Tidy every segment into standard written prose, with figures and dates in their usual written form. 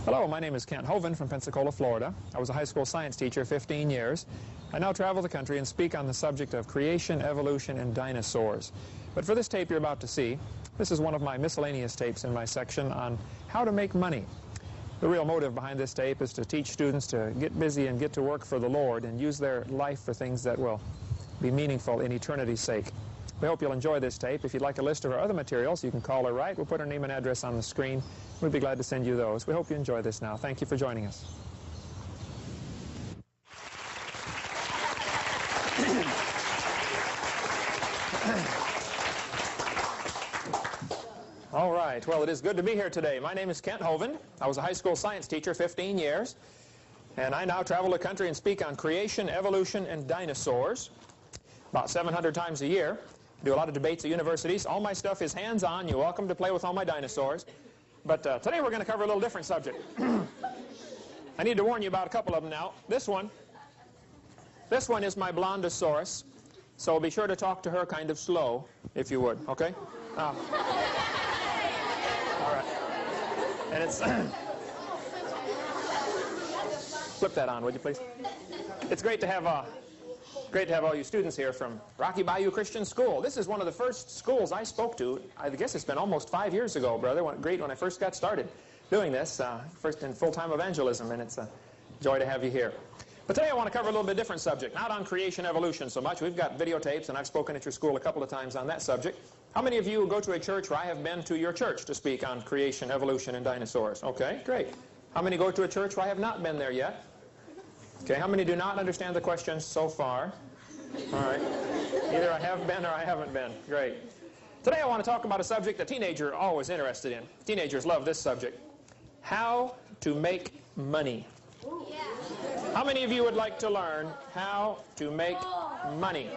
Hello, my name is Kent Hovind from Pensacola, Florida. I was a high school science teacher 15 years. I now travel the country and speak on the subject of creation, evolution, and dinosaurs. But for this tape you're about to see, this is one of my miscellaneous tapes in my section on how to make money. The real motive behind this tape is to teach students to get busy and get to work for the Lord and use their life for things that will be meaningful in eternity's sake. We hope you'll enjoy this tape. If you'd like a list of our other materials, you can call or write. We'll put our name and address on the screen. We'd be glad to send you those. We hope you enjoy this now. Thank you for joining us. All right. Well, it is good to be here today. My name is Kent Hovind. I was a high school science teacher 15 years. And I now travel the country and speak on creation, evolution, and dinosaurs about 700 times a year. Do a lot of debates at universities. All my stuff is hands-on. You're welcome to play with all my dinosaurs. But today we're going to cover a little different subject. I need to warn you about a couple of them now. This one is my Blondosaurus. So be sure to talk to her kind of slow, if you would, okay? All right. And it's... Flip that on, would you please? It's great to have all you students here from Rocky Bayou Christian School. This is one of the first schools I spoke to. I guess it's been almost 5 years ago, brother. Great when I first got started doing this, first in full-time evangelism, and it's a joy to have you here. But today I want to cover a little bit different subject, not on creation evolution so much. We've got videotapes, and I've spoken at your school a couple of times on that subject. How many of you go to a church where I have been to your church to speak on creation, evolution, and dinosaurs? Okay, great. How many go to a church where I have not been there yet? Okay, how many do not understand the question so far? All right. Either I have been or I haven't been. Great. Today I want to talk about a subject a teenager always interested in. Teenagers love this subject. How to make money. How many of you would like to learn how to make money?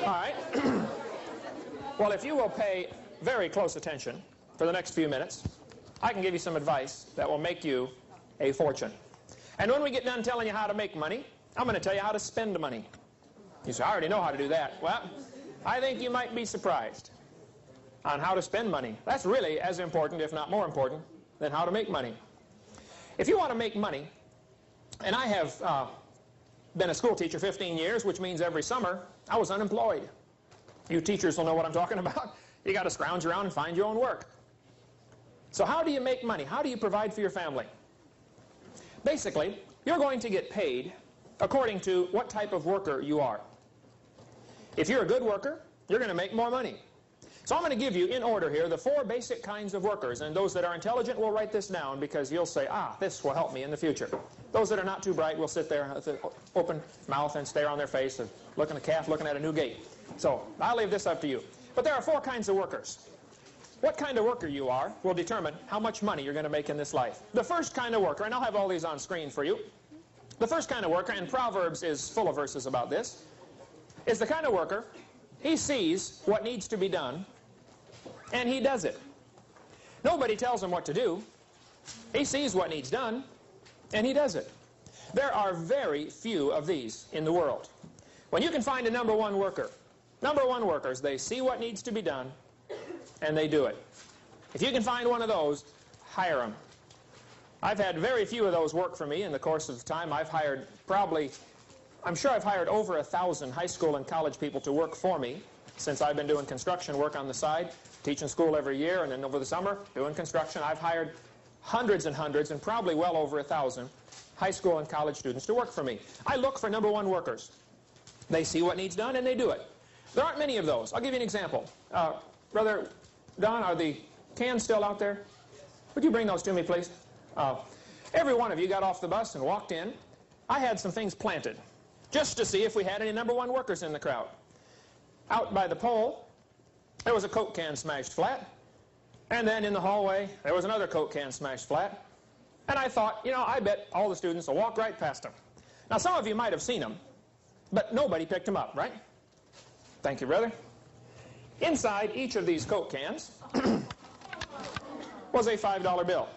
All right. Well, if you will pay very close attention for the next few minutes, I can give you some advice that will make you a fortune. And when we get done telling you how to make money, I'm going to tell you how to spend money. You say, I already know how to do that. Well, I think you might be surprised on how to spend money. That's really as important, if not more important, than how to make money. If you want to make money, and I have been a school teacher 15 years, which means every summer I was unemployed. You teachers will know what I'm talking about. You got to scrounge around and find your own work. So how do you make money? How do you provide for your family? Basically, you're going to get paid according to what type of worker you are. If you're a good worker, you're going to make more money. So I'm going to give you, in order here, the 4 basic kinds of workers. And those that are intelligent will write this down because you'll say, this will help me in the future. Those that are not too bright will sit there with an open mouth and stare on their face, and looking at a calf looking at a new gate. So I'll leave this up to you. But there are 4 kinds of workers. What kind of worker you are will determine how much money you're going to make in this life. The first kind of worker, and I'll have all these on screen for you. The first kind of worker, and Proverbs is full of verses about this, is the kind of worker, he sees what needs to be done, and he does it. Nobody tells him what to do. He sees what needs done, and he does it. There are very few of these in the world. When you can find a number one worker, number one workers, they see what needs to be done, and they do it. If you can find one of those, hire them. I've had very few of those work for me in the course of time. I've hired I'm sure I've hired over 1,000 high school and college people to work for me since I've been doing construction work on the side, teaching school every year, and then over the summer doing construction. I've hired hundreds and hundreds, and probably well over 1,000 high school and college students to work for me. I look for number one workers. They see what needs done, and they do it. There aren't many of those. I'll give you an example. Brother Don, are the cans still out there? Would you bring those to me, please? Every one of you got off the bus and walked in. I had some things planted just to see if we had any number one workers in the crowd. Out by the pole, there was a Coke can smashed flat. And then in the hallway, there was another Coke can smashed flat. And I thought, I bet all the students will walk right past them. Now, some of you might have seen them, but nobody picked them up, right? Thank you, brother. Inside each of these Coke cans was a $5 bill.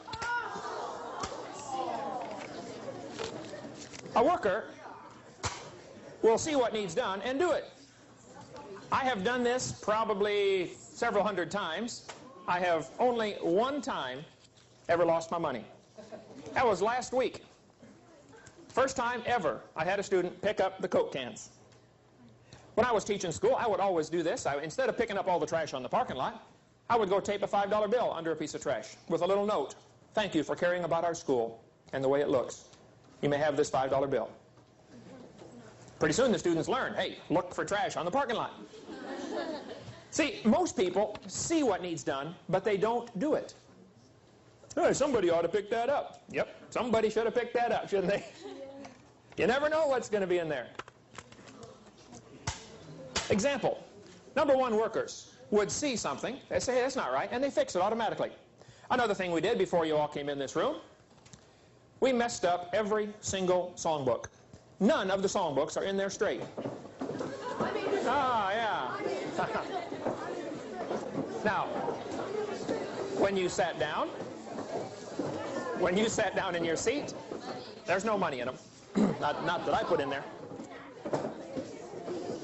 A worker will see what needs done and do it. I have done this probably several hundred times, I have only one time ever lost my money. That was last week. First time ever I had a student pick up the Coke cans. When I was teaching school, I would always do this. Instead of picking up all the trash on the parking lot, I would go tape a $5 bill under a piece of trash with a little note. Thank you for caring about our school and the way it looks. You may have this $5 bill. Pretty soon the students learn, hey, look for trash on the parking lot. See, most people see what needs done, but they don't do it. Hey, somebody ought to pick that up. Yep, somebody should have picked that up, shouldn't they? You never know what's going to be in there. Example, number one workers would see something, they say, hey, that's not right, and they fix it automatically. Another thing we did before you all came in this room, we messed up every single songbook. None of the songbooks are in there straight. Ah, yeah. Now, when you sat down in your seat, there's no money in them. Not that I put in there.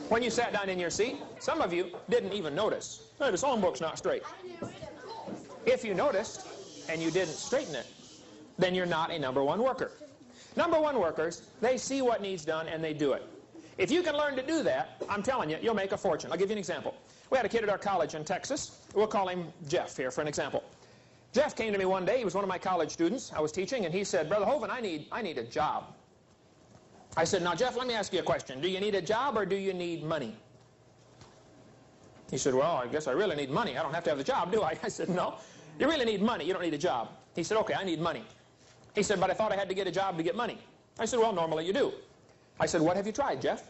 When you sat down in your seat, some of you didn't even notice. Hey, the songbook's not straight. If you noticed and you didn't straighten it, then you're not a number one worker. Number one workers, they see what needs done and they do it. If you can learn to do that, I'm telling you, you'll make a fortune. I'll give you an example. We had a kid at our college in Texas. We'll call him Jeff here for an example. Jeff came to me one day. He was one of my college students. I was teaching, and he said, Brother Hovind, I need a job. I said, now, Jeff, let me ask you a question. Do you need a job or do you need money? He said, well, I guess I really need money. I don't have to have the job, do I? I said, no. You really need money. You don't need a job. He said, okay, I need money. He said, but I thought I had to get a job to get money. I said, well, normally you do. I said, what have you tried, Jeff?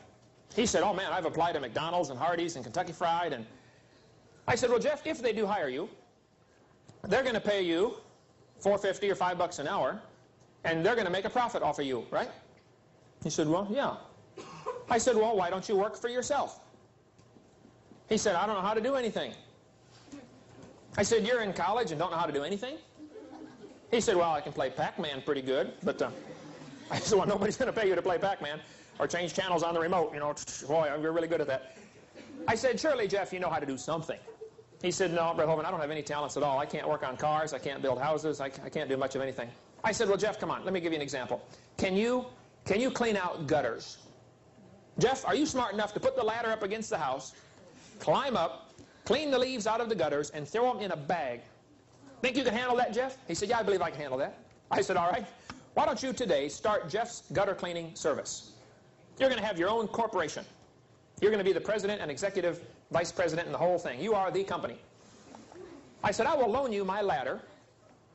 He said, oh, man, I've applied to McDonald's and Hardee's and Kentucky Fried. And I said, well, Jeff, if they do hire you, they're going to pay you $4.50 or $5 an hour, and they're going to make a profit off of you, right? He said, well, yeah. I said, well, why don't you work for yourself? He said, I don't know how to do anything. I said, you're in college and don't know how to do anything? He said, well, I can play Pac-Man pretty good, but I said, well, nobody's going to pay you to play Pac-Man or change channels on the remote. You know, boy, you're really good at that. I said, surely, Jeff, you know how to do something. He said, no, Brother Hovind, I don't have any talents at all. I can't work on cars. I can't build houses. I can't do much of anything. I said, well, Jeff, come on. Let me give you an example. Can you clean out gutters? Jeff, are you smart enough to put the ladder up against the house, climb up, clean the leaves out of the gutters, and throw them in a bag? Think you can handle that, Jeff? He said, yeah, I believe I can handle that. I said, all right. Why don't you today start Jeff's gutter cleaning service? You're going to have your own corporation. You're going to be the president and executive vice president and the whole thing. You are the company. I said, I will loan you my ladder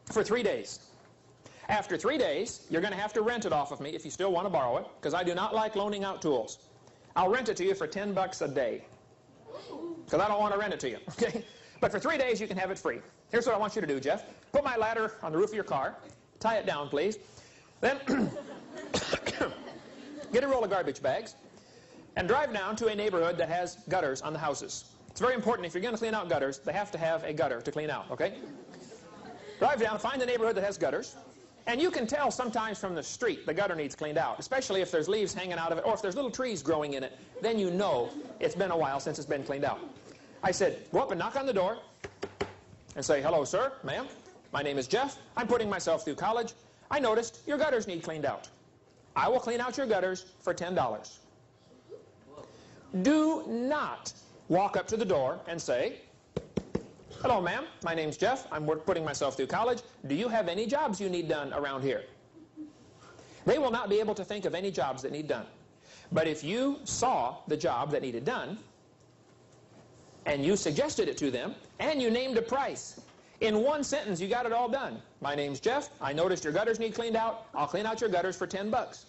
for 3 days. After 3 days, you're going to have to rent it off of me if you still want to borrow it, because I do not like loaning out tools. I'll rent it to you for $10 a day, because I don't want to rent it to you, okay? But for 3 days, you can have it free. Here's what I want you to do, Jeff. Put my ladder on the roof of your car. Tie it down, please. Then get a roll of garbage bags and drive down to a neighborhood that has gutters on the houses. It's very important, if you're going to clean out gutters, they have to have a gutter to clean out, okay? Drive down, find the neighborhood that has gutters, and you can tell sometimes from the street the gutter needs cleaned out, especially if there's leaves hanging out of it or if there's little trees growing in it. Then you know it's been a while since it's been cleaned out. I said, go up and knock on the door and say, hello, sir, ma'am. My name is Jeff. I'm putting myself through college. I noticed your gutters need cleaned out. I will clean out your gutters for $10. Do not walk up to the door and say, hello, ma'am. My name's Jeff. I'm putting myself through college. Do you have any jobs you need done around here? They will not be able to think of any jobs that need done. But if you saw the job that needed done, and you suggested it to them, and you named a price, in one sentence, you got it all done. My name's Jeff. I noticed your gutters need cleaned out. I'll clean out your gutters for $10.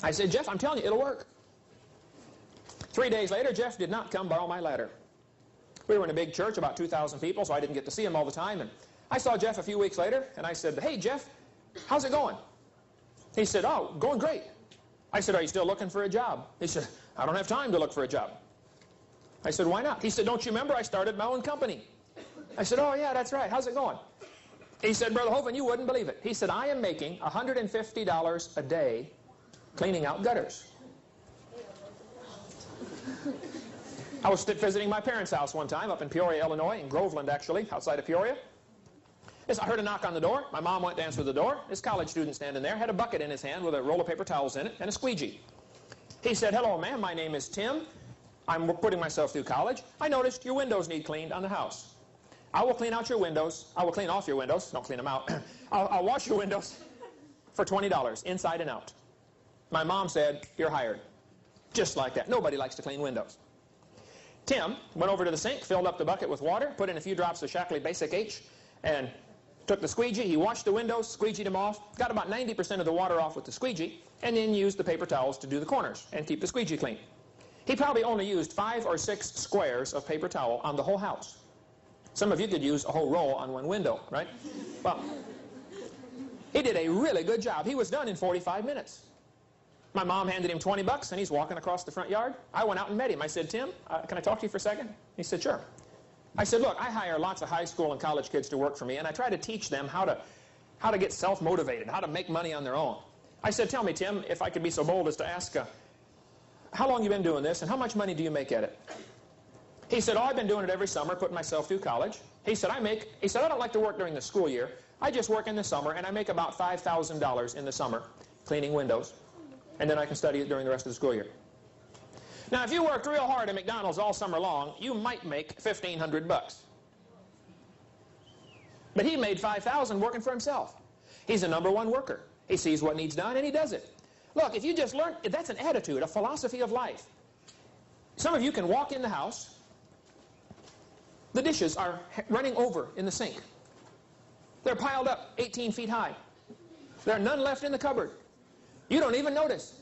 I said, Jeff, I'm telling you, it'll work. 3 days later, Jeff did not come borrow my ladder. We were in a big church, about 2,000 people, so I didn't get to see him all the time. And I saw Jeff a few weeks later, and I said, hey, Jeff, how's it going? He said, oh, going great. I said, are you still looking for a job? He said, I don't have time to look for a job. I said, why not? He said, don't you remember I started my own company? I said, oh, yeah, that's right. How's it going? He said, Brother Hovind, you wouldn't believe it. He said, I am making $150 a day cleaning out gutters. I was visiting my parents' house one time up in Peoria, Illinois, in Groveland actually, outside of Peoria. I heard a knock on the door. My mom went to answer the door. This college student standing there had a bucket in his hand with a roll of paper towels in it and a squeegee. He said, "Hello, ma'am, my name is Tim. I'm putting myself through college. I noticed your windows need cleaned on the house. I will clean out your windows. I will clean off your windows. Don't clean them out. I'll wash your windows for $20, inside and out." My mom said, "You're hired." Just like that. Nobody likes to clean windows. Tim went over to the sink, filled up the bucket with water, put in a few drops of Shackley Basic H, and took the squeegee. He washed the windows, squeegeed them off, got about 90% of the water off with the squeegee, and then used the paper towels to do the corners and keep the squeegee clean. He probably only used 5 or 6 squares of paper towel on the whole house. Some of you could use a whole roll on one window, right? Well, he did a really good job. He was done in 45 minutes. My mom handed him $20, and he's walking across the front yard. I went out and met him. I said, "Tim, can I talk to you for a second?" He said, "Sure." I said, "Look, I hire lots of high school and college kids to work for me, and I try to teach them how to get self-motivated, how to make money on their own." I said, "Tell me, Tim, if I could be so bold as to ask, how long you been doing this, and how much money do you make at it?" He said, "Oh, I've been doing it every summer, putting myself through college." He said, I don't like to work during the school year. I just work in the summer, and I make about $5,000 in the summer cleaning windows, and then I can study it during the rest of the school year." Now, if you worked real hard at McDonald's all summer long, you might make $1,500. But he made $5,000 working for himself. He's a #1 worker. He sees what needs done, and he does it. Look, if you just learn, that's an attitude, a philosophy of life. Some of you can walk in the house. The dishes are running over in the sink. They're piled up 18 feet high. There are none left in the cupboard. You don't even notice.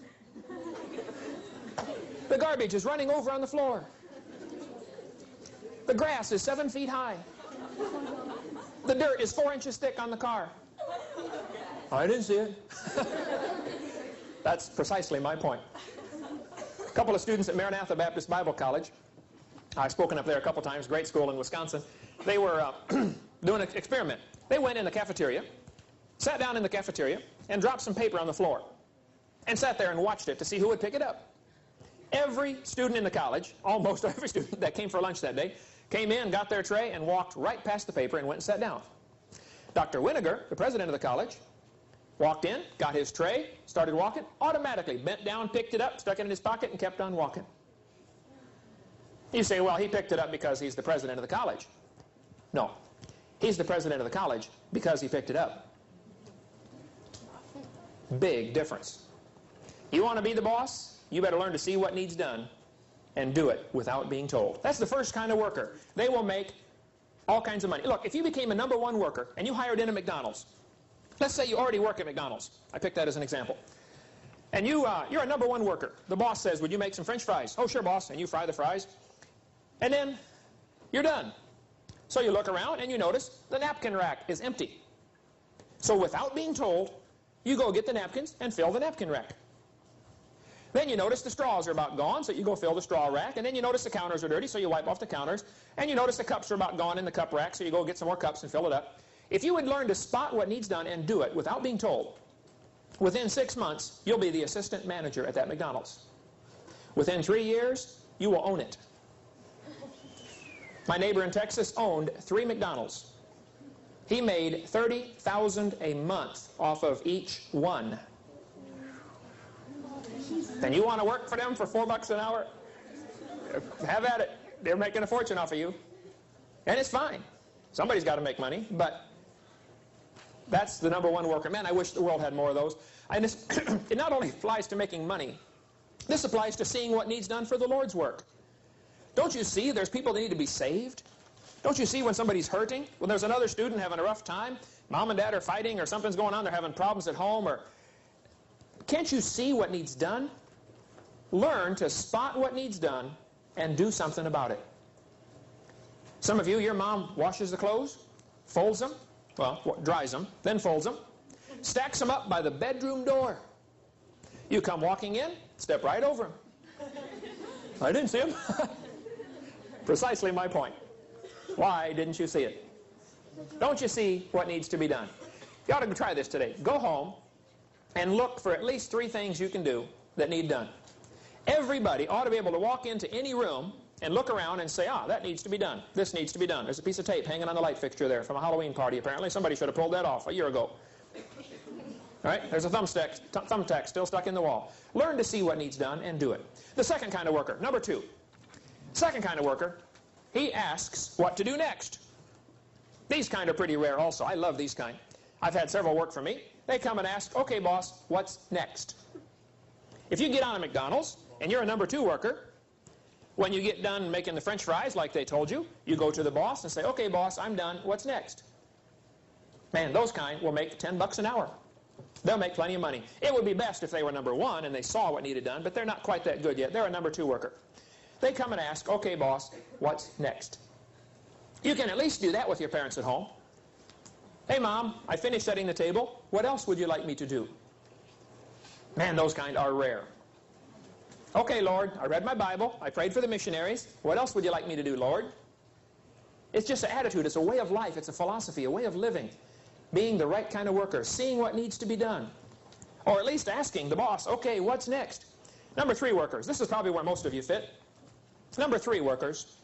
The garbage is running over on the floor. The grass is 7 feet high. The dirt is 4 inches thick on the car. I didn't see it. That's precisely my point. A couple of students at Maranatha Baptist Bible College, I've spoken up there a couple times, great school in Wisconsin. They were doing an experiment. They went in the cafeteria, sat down in the cafeteria, and dropped some paper on the floor, and sat there and watched it to see who would pick it up. Every student in the college, almost every student that came for lunch that day, came in, got their tray, and walked right past the paper and went and sat down. Dr. Winiger, the president of the college, walked in, got his tray, started walking, automatically bent down, picked it up, stuck it in his pocket, and kept on walking. You say, well, he picked it up because he's the president of the college. No. He's the president of the college because he picked it up. Big difference. You want to be the boss? You better learn to see what needs done and do it without being told. That's the first kind of worker. They will make all kinds of money. Look, if you became a #1 worker and you hired in at McDonald's, let's say you already work at McDonald's. I picked that as an example. And you're a #1 worker. The boss says, "Would you make some French fries?" "Oh, sure, boss." And you fry the fries. And then you're done. So you look around and you notice the napkin rack is empty. So without being told, you go get the napkins and fill the napkin rack. Then you notice the straws are about gone, so you go fill the straw rack. And then you notice the counters are dirty, so you wipe off the counters. And you notice the cups are about gone in the cup rack, so you go get some more cups and fill it up. If you would learn to spot what needs done and do it without being told, within 6 months, you'll be the assistant manager at that McDonald's. Within 3 years, you will own it. My neighbor in Texas owned 3 McDonald's. He made $30,000 a month off of each one. And you want to work for them for $4 an hour? Have at it. They're making a fortune off of you. And it's fine. Somebody's got to make money, but that's the #1 worker. Man, I wish the world had more of those. And it not only applies to making money, this applies to seeing what needs done for the Lord's work. Don't you see there's people that need to be saved? Don't you see when somebody's hurting? When there's another student having a rough time, mom and dad are fighting, or something's going on, they're having problems at home, or can't you see what needs done? Learn to spot what needs done and do something about it. Some of you, your mom washes the clothes, folds them, well, dries them, then folds them, stacks them up by the bedroom door. You come walking in, step right over them. I didn't see them. Precisely my point. Why didn't you see it? Don't you see what needs to be done? You ought to try this today. Go home and look for at least 3 things you can do that need done. Everybody ought to be able to walk into any room and look around and say, that needs to be done. This needs to be done. There's a piece of tape hanging on the light fixture there from a Halloween party, apparently. Somebody should have pulled that off a year ago. All right, there's a thumbtack still stuck in the wall. Learn to see what needs done and do it. The second kind of worker, number 2. Second kind of worker, he asks what to do next. These kind are pretty rare also. I love these kind. I've had several work for me. They come and ask, okay, boss, what's next? If you get on a McDonald's and you're a number 2 worker, when you get done making the French fries like they told you, you go to the boss and say, okay, boss, I'm done. What's next? Man, those kind will make $10 an hour. They'll make plenty of money. It would be best if they were number 1 and they saw what needed done, but they're not quite that good yet. They're a number 2 worker. They come and ask, okay, boss, what's next? You can at least do that with your parents at home. Hey, Mom, I finished setting the table. What else would you like me to do? Man, those kind are rare. Okay, Lord, I read my Bible. I prayed for the missionaries. What else would you like me to do, Lord? It's just an attitude. It's a way of life. It's a philosophy, a way of living. Being the right kind of worker, seeing what needs to be done. Or at least asking the boss, okay, what's next? Number 3 workers. This is probably where most of you fit. Number 3 workers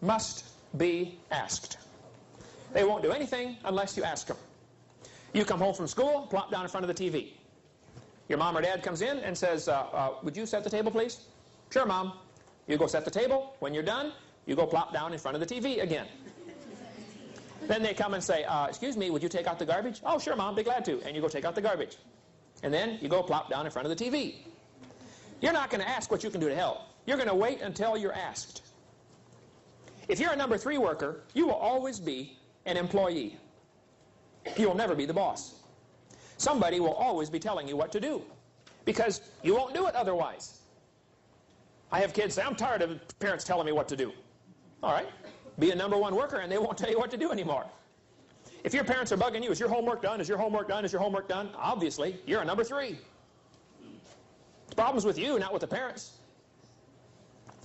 must be asked. They won't do anything unless you ask them. You come home from school, plop down in front of the TV. Your mom or dad comes in and says, would you set the table, please? Sure, Mom. You go set the table. When you're done, you go plop down in front of the TV again. Then they come and say, excuse me, would you take out the garbage? Oh, sure, Mom, be glad to. And you go take out the garbage. And then you go plop down in front of the TV. You're not going to ask what you can do to help. You're going to wait until you're asked. If you're a number 3 worker, you will always be an employee. You will never be the boss. Somebody will always be telling you what to do because you won't do it otherwise. I have kids say, I'm tired of parents telling me what to do. All right, be a number 1 worker and they won't tell you what to do anymore. If your parents are bugging you, is your homework done? Is your homework done? Is your homework done? Obviously, you're a number 3. The problem's with you, not with the parents.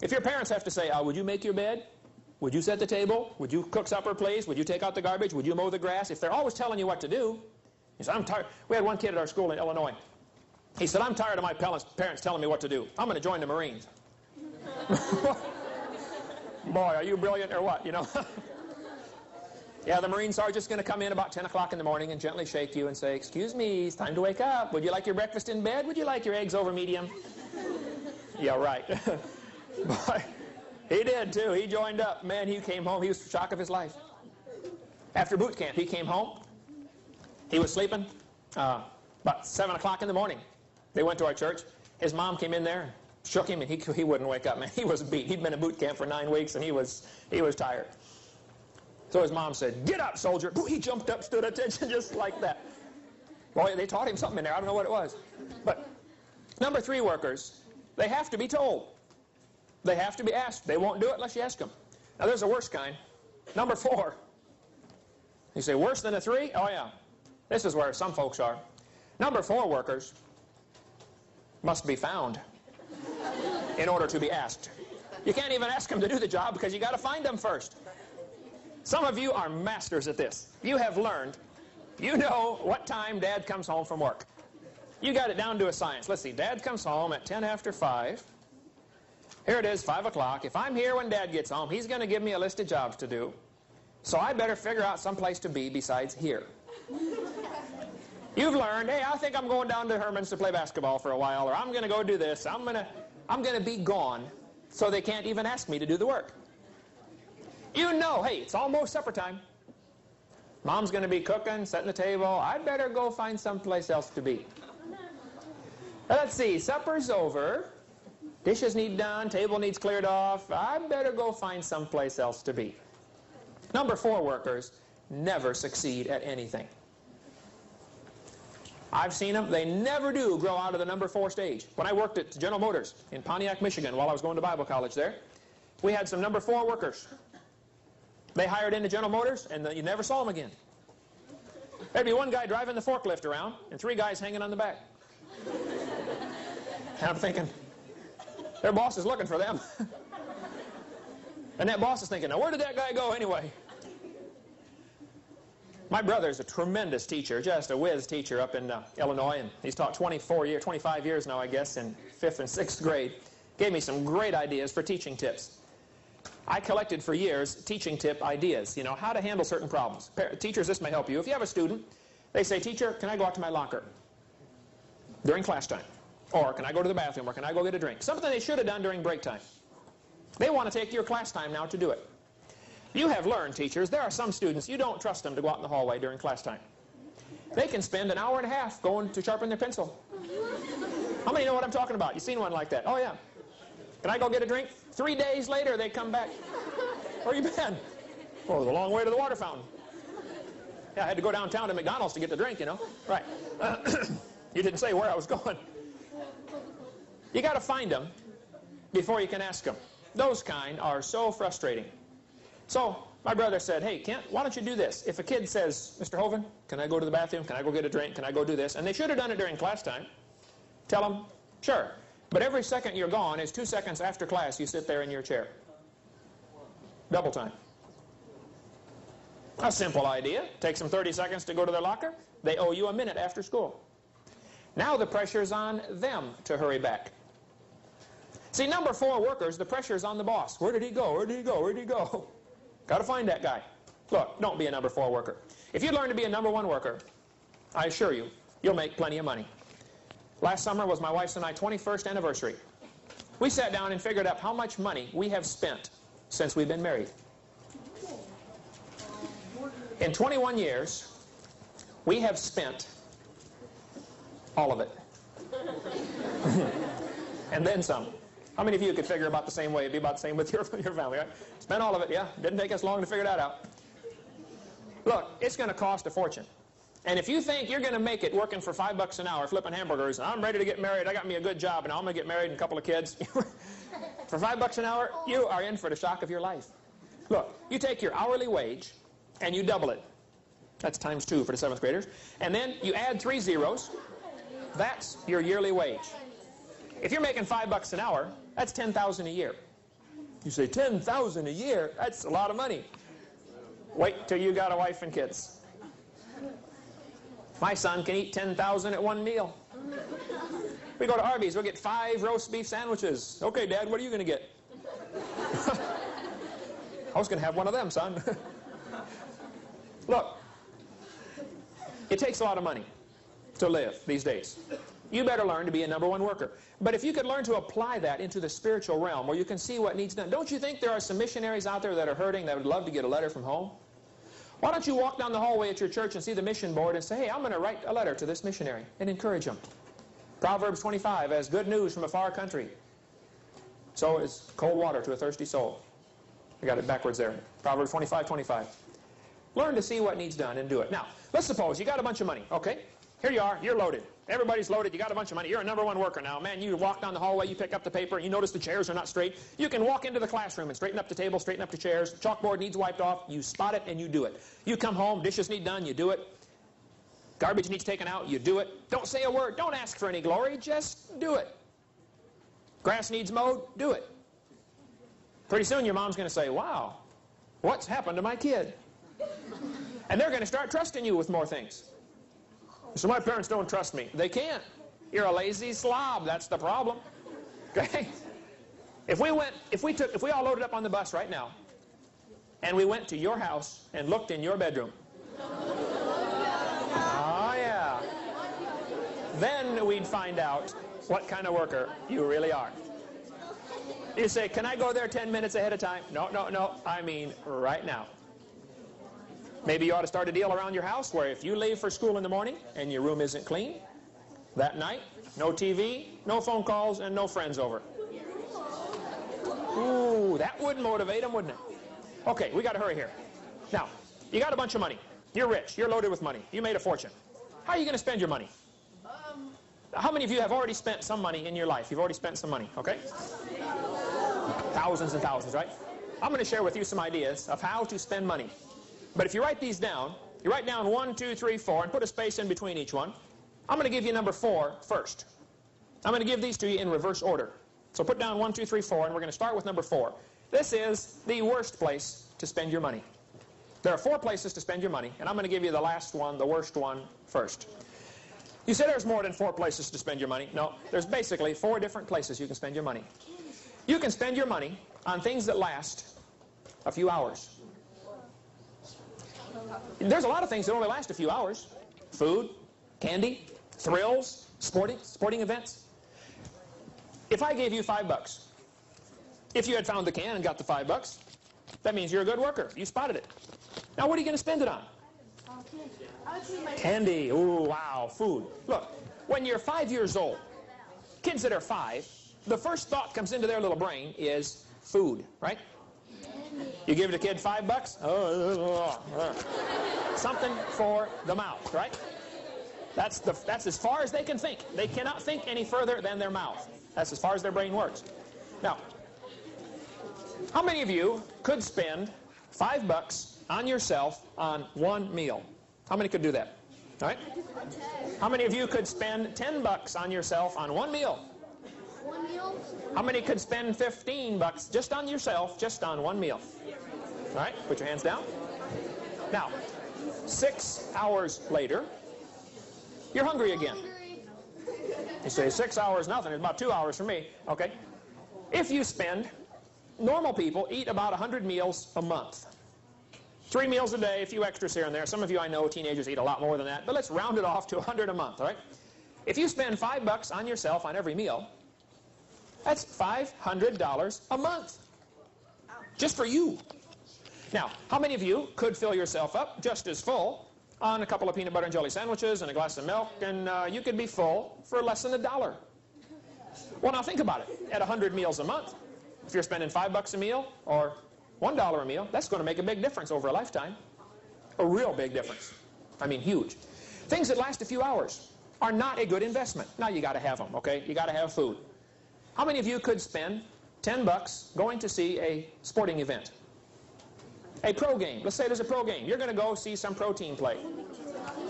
If your parents have to say, would you make your bed? Would you set the table? Would you cook supper, please? Would you take out the garbage? Would you mow the grass? If they're always telling you what to do, he said, I'm tired. We had one kid at our school in Illinois. He said, I'm tired of my parents telling me what to do. I'm going to join the Marines. Boy, are you brilliant or what, you know? Yeah, the Marine sergeant's going to come in about 10 o'clock in the morning and gently shake you and say, excuse me, it's time to wake up. Would you like your breakfast in bed? Would you like your eggs over medium? Yeah, right. Boy, he did too. He joined up. Man, he came home. He was the shock of his life. After boot camp, he came home. He was sleeping about 7 o'clock in the morning. They went to our church. His mom came in there, shook him, and he wouldn't wake up, man. He was beat. He'd been in boot camp for 9 weeks, and he was tired. So his mom said, get up, soldier. He jumped up, stood at attention just like that. Boy, they taught him something in there. I don't know what it was. But number 3 workers, they have to be told. They have to be asked. They won't do it unless you ask them. Now, there's a worse kind. Number 4. You say, worse than a 3? Oh, yeah. This is where some folks are. Number 4 workers must be found in order to be asked. You can't even ask them to do the job because you got to find them first. Some of you are masters at this. You have learned. You know what time Dad comes home from work. You got it down to a science. Let's see. Dad comes home at 10 after 5. Here it is, 5 o'clock. If I'm here when Dad gets home, he's going to give me a list of jobs to do. So I better figure out some place to be besides here. You've learned, hey, I think I'm going down to Herman's to play basketball for a while, or I'm going to go do this. I'm going to be gone so they can't even ask me to do the work. You know, hey, it's almost supper time. Mom's going to be cooking, setting the table. I'd better go find someplace else to be. Let's see, supper's over. Dishes need done, table needs cleared off. I'd better go find someplace else to be. Number 4 workers never succeed at anything. I've seen them. They never do grow out of the number 4 stage. When I worked at General Motors in Pontiac, Michigan, while I was going to Bible college there, we had some number 4 workers. They hired into General Motors, and you never saw them again. There'd be one guy driving the forklift around, and 3 guys hanging on the back. And I'm thinking, their boss is looking for them. And that boss is thinking, now where did that guy go anyway? My brother's a tremendous teacher, just a whiz teacher up in Illinois, and he's taught 25 years now, I guess, in 5th and 6th grade. Gave me some great ideas for teaching tips. I collected for years teaching tip ideas, you know, how to handle certain problems. Teachers, this may help you. If you have a student, they say, teacher, can I go out to my locker during class time? Or can I go to the bathroom? Or can I go get a drink? Something they should have done during break time. They want to take your class time now to do it. You have learned, teachers, there are some students, you don't trust them to go out in the hallway during class time. They can spend an hour and a half going to sharpen their pencil. How many know what I'm talking about? You've seen one like that? Oh, yeah. Can I go get a drink? 3 days later, they come back. Where you been? Oh, it was a long way to the water fountain. Yeah, I had to go downtown to McDonald's to get the drink, you know. Right. You didn't say where I was going. You got to find them before you can ask them. Those kind are so frustrating. So my brother said, hey, Kent, why don't you do this? If a kid says, Mr. Hovind, can I go to the bathroom? Can I go get a drink? Can I go do this? And they should have done it during class time. Tell them, sure. But every second you're gone is 2 seconds after class you sit there in your chair. Double time. A simple idea. Takes them 30 seconds to go to their locker. They owe you a minute after school. Now the pressure's on them to hurry back. See, number 4 workers, the pressure's on the boss. Where did he go? Where did he go? Where did he go? Got to find that guy. Look, don't be a number 4 worker. If you learn to be a number 1 worker, I assure you, you'll make plenty of money. Last summer was my wife's and my 21st anniversary. We sat down and figured out how much money we have spent since we've been married. In 21 years, we have spent all of it. And then some. How many of you could figure about the same way? It'd be about the same with your family, right? Spent all of it, yeah. Didn't take us long to figure that out. Look, it's going to cost a fortune. And if you think you're going to make it working for $5 an hour flipping hamburgers, and I'm ready to get married, I got me a good job, and I'm going to get married and a couple of kids, for $5 an hour, you are in for the shock of your life. Look, you take your hourly wage and you double it. That's times 2 for the 7th graders. And then you add 3 zeros. That's your yearly wage. If you're making $5 an hour, that's $10,000 a year. You say, $10,000 a year? That's a lot of money. Wait till you got a wife and kids. My son can eat $10,000 at one meal. We go to Arby's, we'll get 5 roast beef sandwiches. Okay, Dad, what are you going to get? I was going to have one of them, son. Look, it takes a lot of money to live these days. You better learn to be a number 1 worker. But if you could learn to apply that into the spiritual realm where you can see what needs done, don't you think there are some missionaries out there that are hurting that would love to get a letter from home? Why don't you walk down the hallway at your church and see the mission board and say, hey, I'm going to write a letter to this missionary and encourage him. Proverbs 25, as good news from a far country, so is cold water to a thirsty soul. I got it backwards there. Proverbs 25:25. Learn to see what needs done and do it. Now, let's suppose you got a bunch of money, okay? Here you are, you're loaded. Everybody's loaded, you got a bunch of money. You're a number 1 worker now. Man, you walk down the hallway, you pick up the paper, and you notice the chairs are not straight. You can walk into the classroom and straighten up the table, straighten up the chairs. Chalkboard needs wiped off, you spot it and you do it. You come home, dishes need done, you do it. Garbage needs taken out, you do it. Don't say a word, don't ask for any glory, just do it. Grass needs mowed, do it. Pretty soon your mom's going to say, wow, what's happened to my kid? And they're going to start trusting you with more things. So my parents don't trust me. They can't. You're a lazy slob. That's the problem. Okay? If we all loaded up on the bus right now, and we went to your house and looked in your bedroom. Oh, yeah. Then we'd find out what kind of worker you really are. You say, can I go there 10 minutes ahead of time? No, no, no. I mean, right now. Maybe you ought to start a deal around your house where if you leave for school in the morning and your room isn't clean, that night, no TV, no phone calls, and no friends over. Ooh, that would motivate them, wouldn't it? Okay, we got to hurry here. Now, you got a bunch of money. You're rich. You're loaded with money. You made a fortune. How are you going to spend your money? How many of you have already spent some money in your life? You've already spent some money, okay? Thousands and thousands, right? I'm going to share with you some ideas of how to spend money. But if you write these down, you write down 1, 2, 3, 4, and put a space in between each one. I'm going to give you number 4 first. I'm going to give these to you in reverse order. So put down 1, 2, 3, 4, and we're going to start with number 4. This is the worst place to spend your money. There are 4 places to spend your money, and I'm going to give you the last one, the worst one, first. You say there's more than 4 places to spend your money. No, there's basically 4 different places you can spend your money. You can spend your money on things that last a few hours. There's a lot of things that only last a few hours. Food, candy, thrills, sporting events. If I gave you $5, if you had found the can and got the $5, that means you're a good worker. You spotted it. Now what are you going to spend it on? Candy. Ooh, wow. Food. Look, when you're 5 years old, kids that are 5, the first thought comes into their little brain is food, right? You give a kid $5, something for the mouth, right? That's as far as they can think. They cannot think any further than their mouth. That's as far as their brain works. Now, how many of you could spend $5 on yourself on one meal? How many could do that? All right? How many of you could spend $10 on yourself on one meal? One meal? How many could spend $15 just on yourself, just on one meal? All right, put your hands down. Now, 6 hours later, you're hungry again. You say 6 hours, nothing. It's about 2 hours for me. Okay. If you spend, normal people eat about 100 meals a month. 3 meals a day, a few extras here and there. Some of you I know, teenagers, eat a lot more than that. But let's round it off to 100 a month, all right? If you spend $5 on yourself on every meal, that's $500 a month. Just for you. Now, how many of you could fill yourself up just as full on a couple of peanut butter and jelly sandwiches and a glass of milk, and you could be full for less than $1? Well, now think about it. At 100 meals a month, if you're spending $5 a meal or $1 a meal, that's going to make a big difference over a lifetime. A real big difference. I mean, huge. Things that last a few hours are not a good investment. Now, you got to have them, okay? You got to have food. How many of you could spend $10 going to see a sporting event? A pro game. Let's say there's a pro game. You're going to go see some pro team play.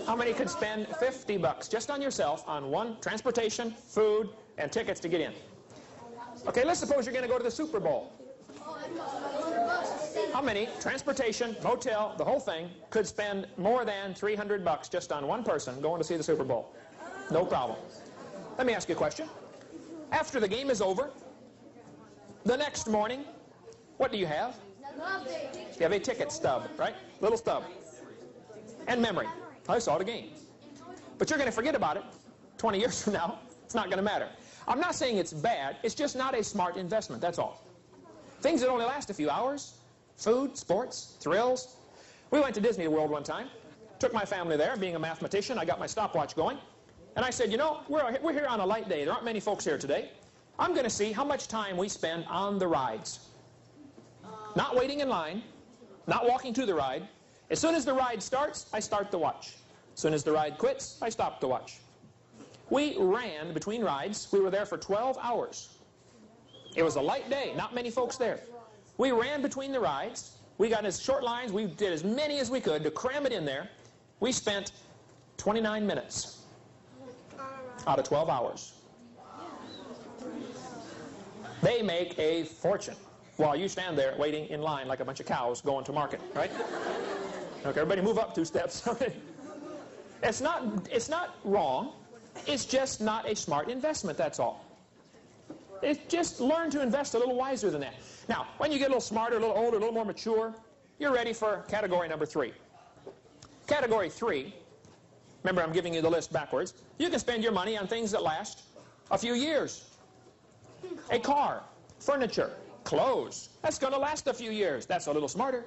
How many could spend $50 just on yourself on one transportation, food, and tickets to get in? Okay, let's suppose you're going to go to the Super Bowl. How many, transportation, motel, the whole thing, could spend more than $300 just on one person going to see the Super Bowl? No problem. Let me ask you a question. After the game is over, the next morning, what do you have? You have a ticket stub, right? Little stub. And memory. I saw the game. But you're going to forget about it 20 years from now. It's not going to matter. I'm not saying it's bad. It's just not a smart investment. That's all. Things that only last a few hours. Food, sports, thrills. We went to Disney World one time. Took my family there. Being a mathematician, I got my stopwatch going. And I said, you know, we're here on a light day. There aren't many folks here today. I'm going to see how much time we spend on the rides. Not waiting in line. Not walking to the ride. As soon as the ride starts, I start the watch. As soon as the ride quits, I stop the watch. We ran between rides. We were there for 12 hours. It was a light day. Not many folks there. We ran between the rides. We got as short lines. We did as many as we could to cram it in there. We spent 29 minutes out of 12 hours. They make a fortune while you stand there waiting in line like a bunch of cows going to market, right? Okay, everybody move up 2 steps. It's not wrong. It's just not a smart investment, that's all. It's just learn to invest a little wiser than that. Now, when you get a little smarter, a little older, a little more mature, you're ready for category number 3. Category 3, remember I'm giving you the list backwards, you can spend your money on things that last a few years. A car, furniture, clothes. That's going to last a few years. That's a little smarter.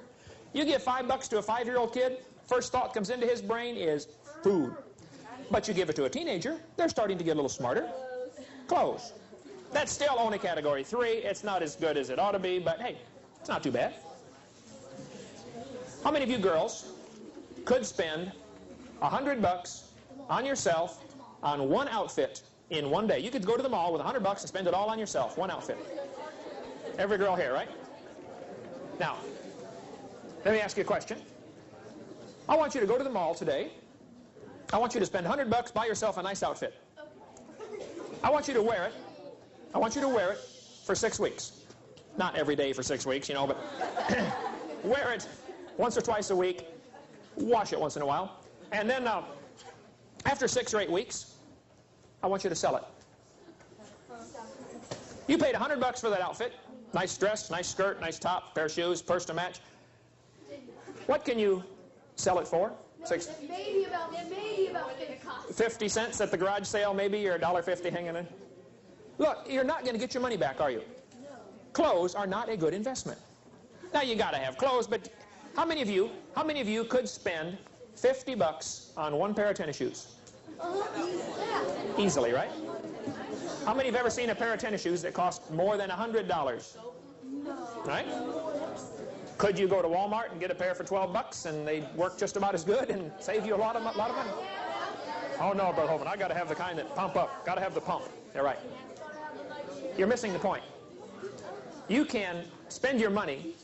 You give $5 to a 5-year-old kid, first thought comes into his brain is food. But you give it to a teenager, they're starting to get a little smarter. Clothes. That's still only category 3. It's not as good as it ought to be, but hey, it's not too bad. How many of you girls could spend $100 on yourself on one outfit in one day? You could go to the mall with $100 and spend it all on yourself, one outfit. Every girl here, right? Now, let me ask you a question. I want you to go to the mall today. I want you to spend $100, buy yourself a nice outfit. I want you to wear it. I want you to wear it for 6 weeks. Not every day for 6 weeks, you know, but wear it once or twice a week. Wash it once in a while. And then after 6 or 8 weeks, I want you to sell it. You paid $100 for that outfit. Nice dress, nice skirt, nice top, pair of shoes, purse to match. What can you sell it for? Maybe about 50 cents at the garage sale, maybe, or $1.50 hanging in. Look, you're not going to get your money back, are you? No. Clothes are not a good investment. Now, you got to have clothes, but how many of you could spend $50 on one pair of tennis shoes? Easily, right? How many have ever seen a pair of tennis shoes that cost more than $100? No. Right? Could you go to Walmart and get a pair for $12 and they work just about as good and save you a lot of money? Oh no, Brother Holman, I got to have the kind that pump up. Got to have the pump. You're right. You're missing the point. You can spend your money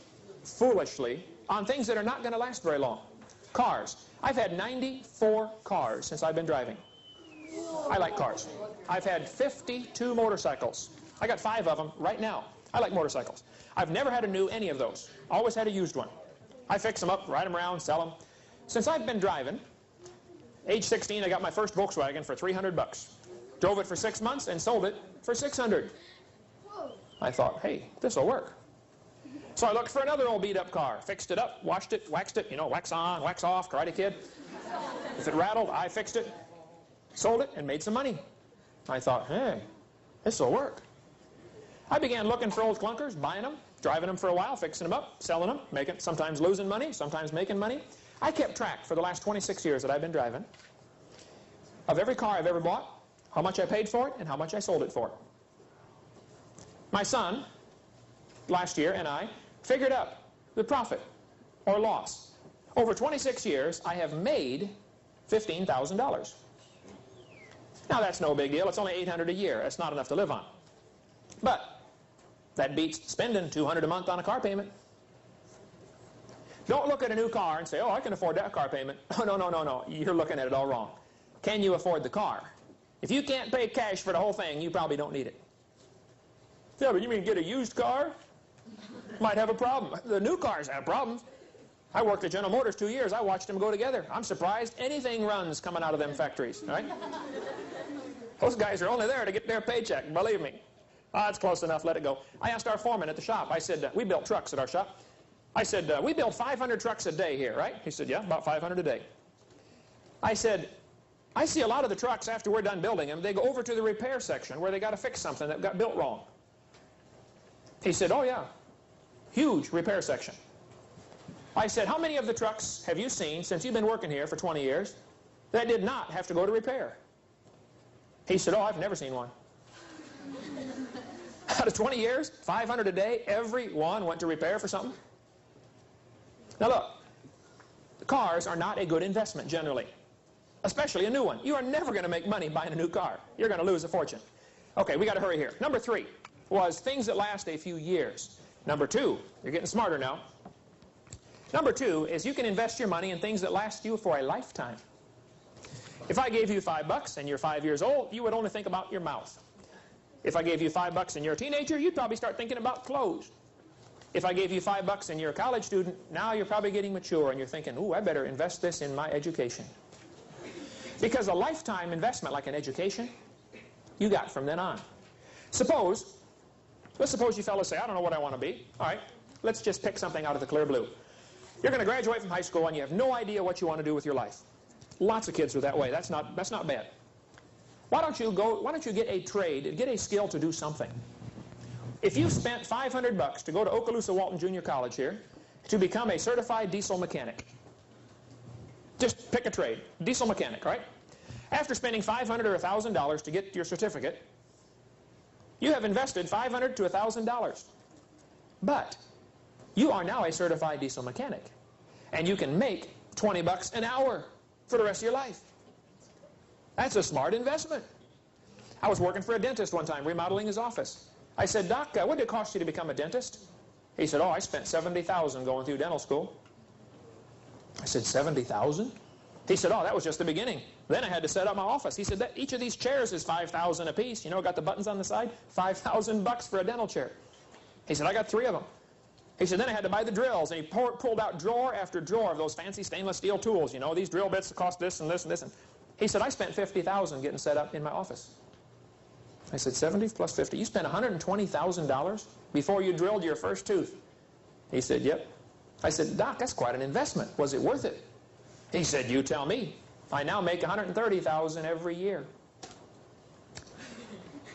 foolishly on things that are not going to last very long. Cars. I've had 94 cars since I've been driving. I like cars. I've had 52 motorcycles. I got 5 of them right now. I like motorcycles. I've never had a new any of those. Always had a used one. I fix them up, ride them around, sell them. Since I've been driving, age 16, I got my first Volkswagen for $300. Drove it for 6 months and sold it for $600. I thought, hey, this will work. So I looked for another old beat-up car, fixed it up, washed it, waxed it, you know, wax on, wax off, Karate Kid. If it rattled, I fixed it, sold it, and made some money. I thought, hey, this will work. I began looking for old clunkers, buying them, driving them for a while, fixing them up, selling them, sometimes losing money, sometimes making money. I kept track for the last 26 years that I've been driving of every car I've ever bought, how much I paid for it, and how much I sold it for. My son, last year, and I figured out the profit or loss. Over 26 years, I have made $15,000. Now, that's no big deal. It's only $800 a year. That's not enough to live on. But that beats spending $200 a month on a car payment. Don't look at a new car and say, oh, I can afford that car payment. Oh, no, no, no, no. You're looking at it all wrong. Can you afford the car? If you can't pay cash for the whole thing, you probably don't need it. Yeah, but you mean get a used car? Might have a problem. The new cars have problems. I worked at General Motors 2 years. I watched them go together. I'm surprised anything runs coming out of them factories, right? Those guys are only there to get their paycheck, believe me. It's close enough, let it go. I asked our foreman at the shop. I said, we built trucks at our shop. I said, we build 500 trucks a day here, right? He said, yeah, about 500 a day. I said, I see a lot of the trucks after we're done building them, they go over to the repair section where they got to fix something that got built wrong. He said, oh yeah, huge repair section. I said, how many of the trucks have you seen since you've been working here for 20 years that did not have to go to repair? He said, oh, I've never seen one. Out of 20 years, 500 a day, every one went to repair for something. Now look, cars are not a good investment generally, especially a new one. You are never going to make money buying a new car. You're going to lose a fortune. Okay, we got to hurry here. Number 3 was things that last a few years. Number 2, you're getting smarter now. Number 2 is you can invest your money in things that last you for a lifetime. If I gave you $5 and you're 5 years old, you would only think about your mouth. If I gave you $5 and you're a teenager, you'd probably start thinking about clothes. If I gave you $5 and you're a college student, now you're probably getting mature and you're thinking, ooh, I better invest this in my education. Because a lifetime investment like an education, you got from then on. Let's suppose you fellas say, I don't know what I want to be. All right, let's just pick something out of the clear blue. You're going to graduate from high school and you have no idea what you want to do with your life. Lots of kids are that way. That's not bad. Why don't you get a trade, get a skill to do something? If you spent $500 to go to Okaloosa Walton Junior College here to become a certified diesel mechanic, just pick a trade, diesel mechanic, right? After spending $500 or $1,000 to get your certificate, you have invested $500 to $1,000. But you are now a certified diesel mechanic, and you can make $20 an hour for the rest of your life. That's a smart investment. I was working for a dentist one time, remodeling his office. I said, Doc, what did it cost you to become a dentist? He said, oh, I spent $70,000 going through dental school. I said, $70,000? He said, oh, that was just the beginning. Then I had to set up my office. He said, each of these chairs is $5,000 a piece. You know, got the buttons on the side? $5,000 for a dental chair. He said, I got 3 of them. He said, then I had to buy the drills, and he pulled out drawer after drawer of those fancy stainless steel tools. You know, these drill bits cost this and this and this. And he said, I spent $50,000 getting set up in my office. I said, 70 plus 50. You spent $120,000 before you drilled your first tooth? He said, yep. I said, Doc, that's quite an investment. Was it worth it? He said, you tell me. I now make $130,000 every year.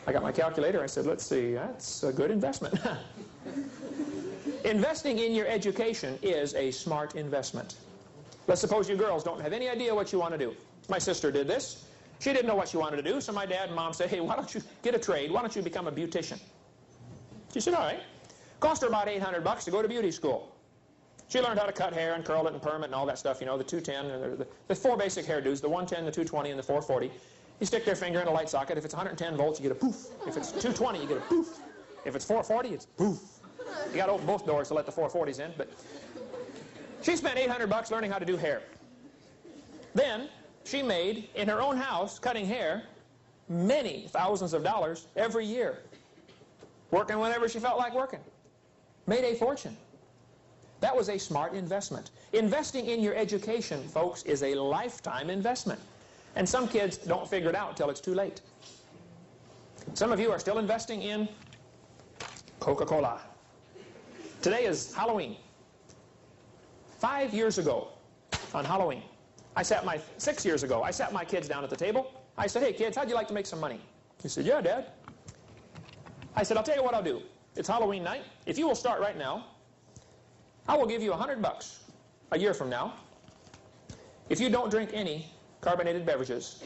I got my calculator. I said, let's see, that's a good investment. Investing in your education is a smart investment. Let's suppose you girls don't have any idea what you want to do. My sister did this. She didn't know what she wanted to do, so my dad and mom said, hey, why don't you get a trade? Why don't you become a beautician? She said, all right. Cost her about $800 to go to beauty school. She learned how to cut hair and curl it and perm it and all that stuff, you know, the 210, and the four basic hairdos, the 110, the 220, and the 440. You stick their finger in a light socket. If it's 110 volts, you get a poof. If it's 220, you get a poof. If it's 440, it's poof. You got to open both doors to let the 440s in. But she spent $800 learning how to do hair. Then she made, in her own house, cutting hair, many thousands of dollars every year. Working whenever she felt like working. Made a fortune. That was a smart investment. Investing in your education, folks, is a lifetime investment. And some kids don't figure it out until it's too late. Some of you are still investing in Coca-Cola. Today is Halloween. 5 years ago, on Halloween, 6 years ago, I sat my kids down at the table. I said, hey kids, how'd you like to make some money? He said, yeah, Dad. I said, I'll tell you what I'll do. It's Halloween night. If you will start right now, I will give you $100 a year from now if you don't drink any carbonated beverages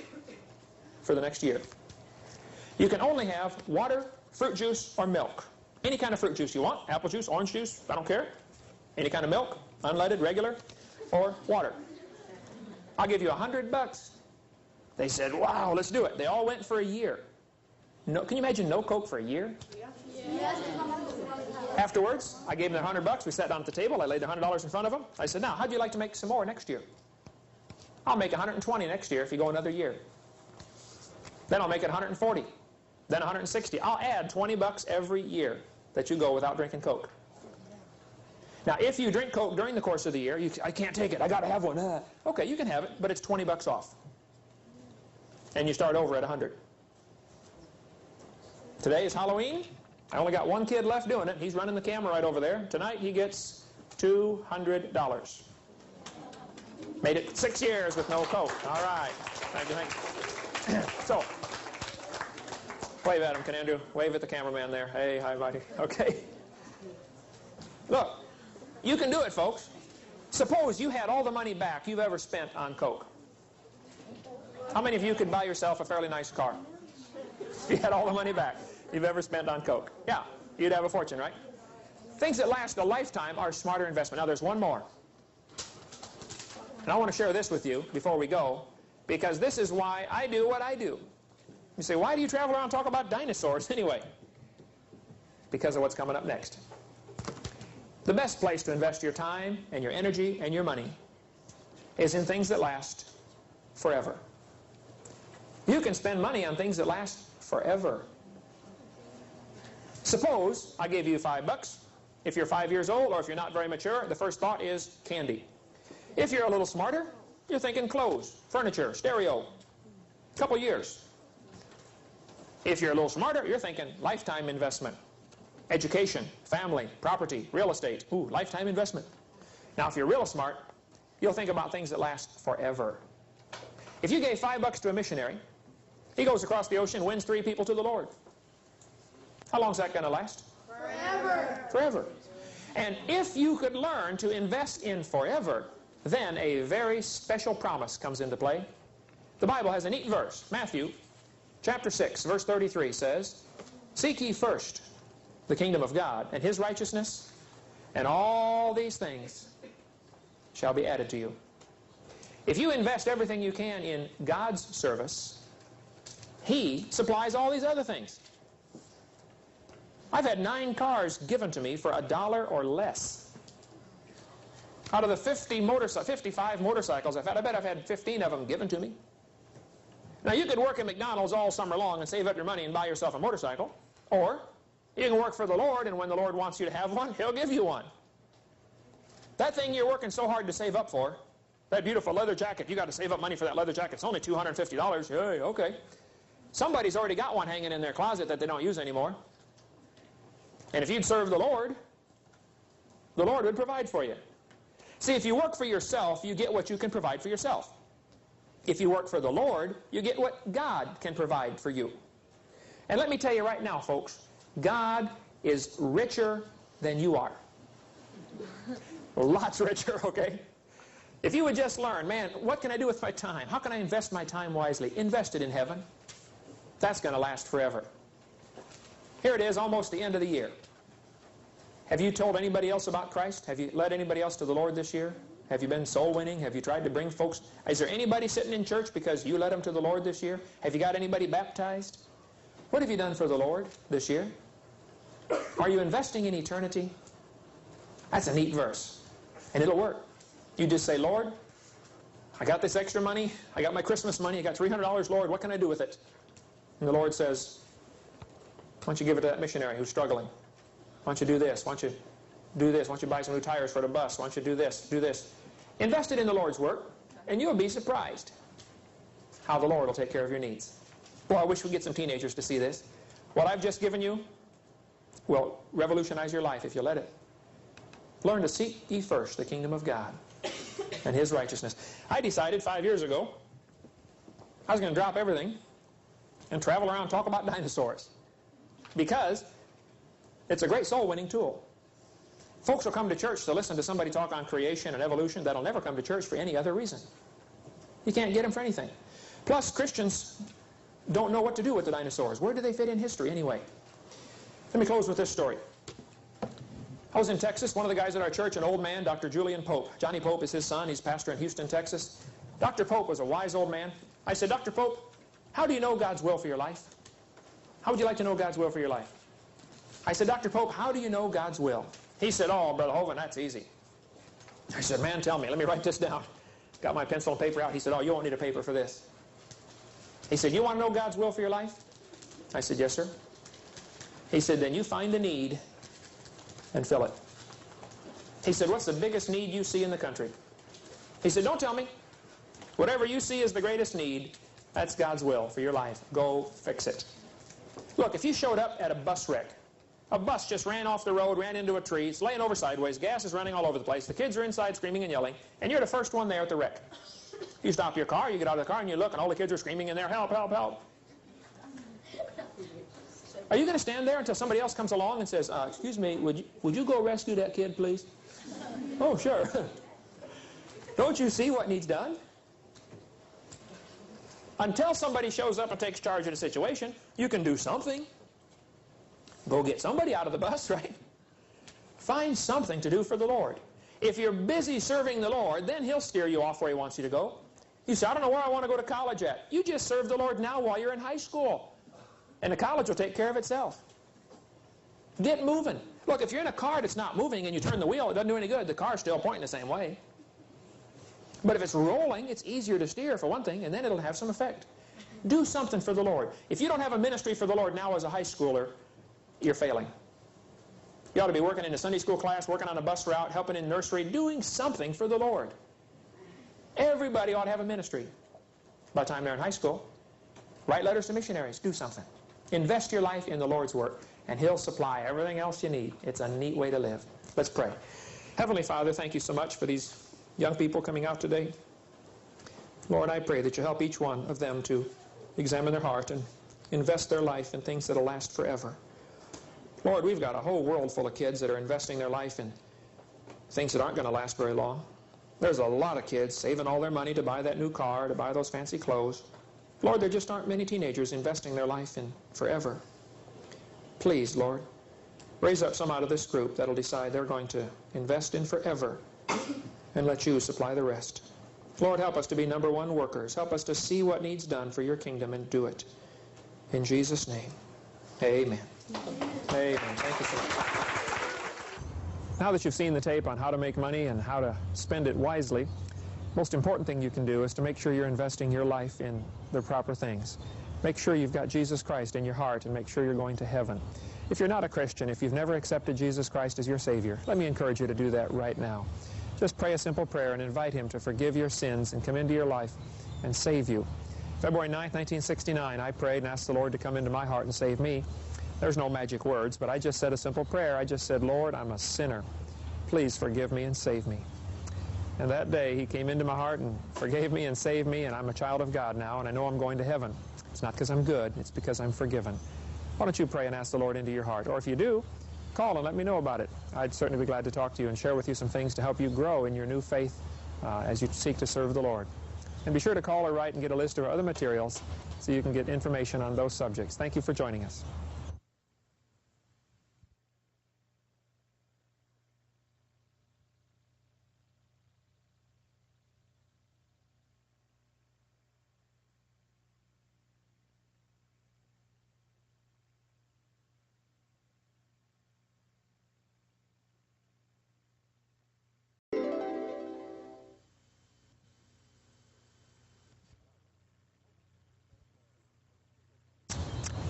for the next year. You can only have water, fruit juice, or milk. Any kind of fruit juice you want. Apple juice, orange juice, I don't care. Any kind of milk, unleaded, regular, or water. I'll give you $100. They said, wow, let's do it. They all went for a year. No, can you imagine no Coke for a year? Yes. Afterwards, I gave them their $100. We sat down at the table. I laid the $100 in front of them. I said, now, how'd you like to make some more next year? I'll make 120 next year if you go another year. Then I'll make it 140. Then 160. I'll add $20 every year that you go without drinking Coke. Now, if you drink Coke during the course of the year, I can't take it. I got to have one. Okay, you can have it, but it's $20 off. And you start over at 100. Today is Halloween. I only got one kid left doing it. He's running the camera right over there. Tonight he gets $200. Made it 6 years with no Coke. All right. Thank you. So, wave at him, can Andrew? Wave at the cameraman there. Hey, hi, buddy. Okay. Look, you can do it, folks. Suppose you had all the money back you've ever spent on Coke. How many of you could buy yourself a fairly nice car? If you had all the money back you've ever spent on Coke. Yeah, you'd have a fortune, right? Things that last a lifetime are smarter investment. Now, there's one more. And I want to share this with you before we go, because this is why I do what I do. You say, why do you travel around and talk about dinosaurs anyway? Because of what's coming up next. The best place to invest your time and your energy and your money is in things that last forever. You can spend money on things that last forever. Suppose I gave you $5. If you're 5 years old or if you're not very mature, the first thought is candy. If you're a little smarter, you're thinking clothes, furniture, stereo, couple years. If you're a little smarter, you're thinking lifetime investment, education, family, property, real estate. Ooh, lifetime investment. Now, if you're real smart, you'll think about things that last forever. If you gave $5 to a missionary, he goes across the ocean, wins 3 people to the Lord. How long is that going to last? Forever. Forever. And if you could learn to invest in forever, then a very special promise comes into play. The Bible has a neat verse. Matthew chapter 6, verse 33 says, seek ye first the kingdom of God and his righteousness, and all these things shall be added to you. If you invest everything you can in God's service, he supplies all these other things. I've had 9 cars given to me for $1 or less. Out of the 55 motorcycles I've had, I bet I've had 15 of them given to me. Now, you could work at McDonald's all summer long and save up your money and buy yourself a motorcycle. Or you can work for the Lord, and when the Lord wants you to have one, he'll give you one. That thing you're working so hard to save up for, that beautiful leather jacket, you got to save up money for that leather jacket. It's only $250. Hey, okay. Somebody's already got one hanging in their closet that they don't use anymore. And if you'd serve the Lord would provide for you. See, if you work for yourself, you get what you can provide for yourself. If you work for the Lord, you get what God can provide for you. And let me tell you right now, folks, God is richer than you are. Lots richer, okay? If you would just learn, man, what can I do with my time? How can I invest my time wisely? Invest it in heaven. That's going to last forever. Here it is, almost the end of the year. Have you told anybody else about Christ? Have you led anybody else to the Lord this year? Have you been soul winning? Have you tried to bring folks? Is there anybody sitting in church because you led them to the Lord this year? Have you got anybody baptized? What have you done for the Lord this year? Are you investing in eternity? That's a neat verse. And it'll work. You just say, Lord, I got this extra money. I got my Christmas money. I got $300, Lord. What can I do with it? And the Lord says, why don't you give it to that missionary who's struggling? Why don't you do this? Why don't you do this? Why don't you buy some new tires for the bus? Why don't you do this? Do this. Invest it in the Lord's work, and you'll be surprised how the Lord will take care of your needs. Boy, I wish we'd get some teenagers to see this. What I've just given you will revolutionize your life if you let it. Learn to seek ye first the kingdom of God and His righteousness. I decided 5 years ago I was going to drop everything and travel around and talk about dinosaurs, because it's a great soul-winning tool. Folks will come to church to listen to somebody talk on creation and evolution that'll never come to church for any other reason. You can't get them for anything. Plus, Christians don't know what to do with the dinosaurs. Where do they fit in history anyway? Let me close with this story. I was in Texas. One of the guys at our church, an old man, Dr. Julian Pope. Johnny Pope is his son. He's pastor in Houston, Texas. Dr. Pope was a wise old man. I said, Dr. Pope, how do you know God's will for your life? How would you like to know God's will for your life? I said, Dr. Pope, how do you know God's will? He said, oh, Brother Hovind, that's easy. I said, man, tell me. Let me write this down. Got my pencil and paper out. He said, oh, you won't need a paper for this. He said, you want to know God's will for your life? I said, yes, sir. He said, then you find the need and fill it. He said, what's the biggest need you see in the country? He said, don't tell me. Whatever you see is the greatest need, that's God's will for your life. Go fix it. Look, if you showed up at a bus wreck, a bus just ran off the road, ran into a tree, it's laying over sideways, gas is running all over the place, the kids are inside screaming and yelling, and you're the first one there at the wreck. You stop your car, you get out of the car, and you look, and all the kids are screaming in there, help, help, help. Are you going to stand there until somebody else comes along and says, excuse me, would you go rescue that kid, please? Oh, sure. Don't you see what needs done? Until somebody shows up and takes charge of the situation, you can do something. Go get somebody out of the bus, right? Find something to do for the Lord. If you're busy serving the Lord, then He'll steer you off where He wants you to go. You say, I don't know where I want to go to college at. You just serve the Lord now while you're in high school. And the college will take care of itself. Get moving. Look, if you're in a car that's not moving and you turn the wheel, it doesn't do any good. The car's still pointing the same way. But if it's rolling, it's easier to steer, for one thing, and then it'll have some effect. Do something for the Lord. If you don't have a ministry for the Lord now as a high schooler, you're failing. You ought to be working in a Sunday school class, working on a bus route, helping in nursery, doing something for the Lord. Everybody ought to have a ministry by the time they're in high school. Write letters to missionaries. Do something. Invest your life in the Lord's work, and He'll supply everything else you need. It's a neat way to live. Let's pray. Heavenly Father, thank you so much for these young people coming out today. Lord, I pray that you help each one of them to examine their heart and invest their life in things that will last forever. Lord, we've got a whole world full of kids that are investing their life in things that aren't going to last very long. There's a lot of kids saving all their money to buy that new car, to buy those fancy clothes. Lord, there just aren't many teenagers investing their life in forever. Please, Lord, raise up some out of this group that'll decide they're going to invest in forever and let you supply the rest. Lord, help us to be number one workers. Help us to see what needs done for your kingdom and do it. In Jesus' name, amen. Amen. Thank you so much. Now that you've seen the tape on how to make money and how to spend it wisely, most important thing you can do is to make sure you're investing your life in the proper things. Make sure you've got Jesus Christ in your heart and make sure you're going to heaven. If you're not a Christian, if you've never accepted Jesus Christ as your Savior, let me encourage you to do that right now. Just pray a simple prayer and invite Him to forgive your sins and come into your life and save you. February 9th, 1969, I prayed and asked the Lord to come into my heart and save me. There's no magic words, but I just said a simple prayer. I just said, Lord, I'm a sinner. Please forgive me and save me. And that day, He came into my heart and forgave me and saved me, and I'm a child of God now, and I know I'm going to heaven. It's not because I'm good, it's because I'm forgiven. Why don't you pray and ask the Lord into your heart? Or if you do, call and let me know about it. I'd certainly be glad to talk to you and share with you some things to help you grow in your new faith as you seek to serve the Lord. And be sure to call or write and get a list of other materials so you can get information on those subjects. Thank you for joining us.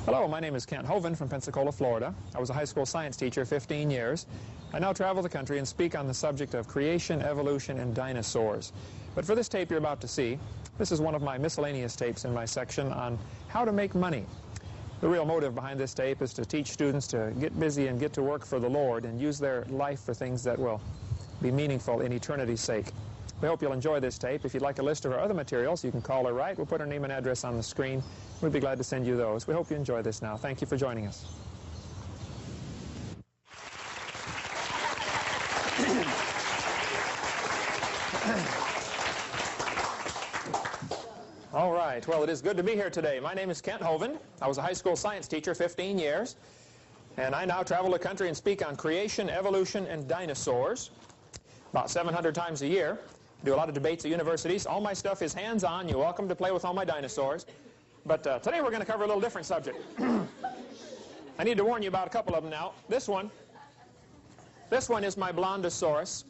Hello, my name is Kent Hovind from Pensacola, Florida. I was a high school science teacher 15 years. I now travel the country and speak on the subject of creation, evolution, and dinosaurs. But for this tape you're about to see, this is one of my miscellaneous tapes in my section on how to make money. The real motive behind this tape is to teach students to get busy and get to work for the Lord and use their life for things that will be meaningful in eternity's sake. We hope you'll enjoy this tape. If you'd like a list of our other materials, you can call or write. We'll put our name and address on the screen. We'd be glad to send you those. We hope you enjoy this now. Thank you for joining us. All right. Well, it is good to be here today. My name is Kent Hovind. I was a high school science teacher 15 years. And I now travel the country and speak on creation, evolution, and dinosaurs about 700 times a year. Do a lot of debates at universities. All my stuff is hands-on. You're welcome to play with all my dinosaurs. But today we're going to cover a little different subject. I need to warn you about a couple of them now. This one is my Blondosaurus.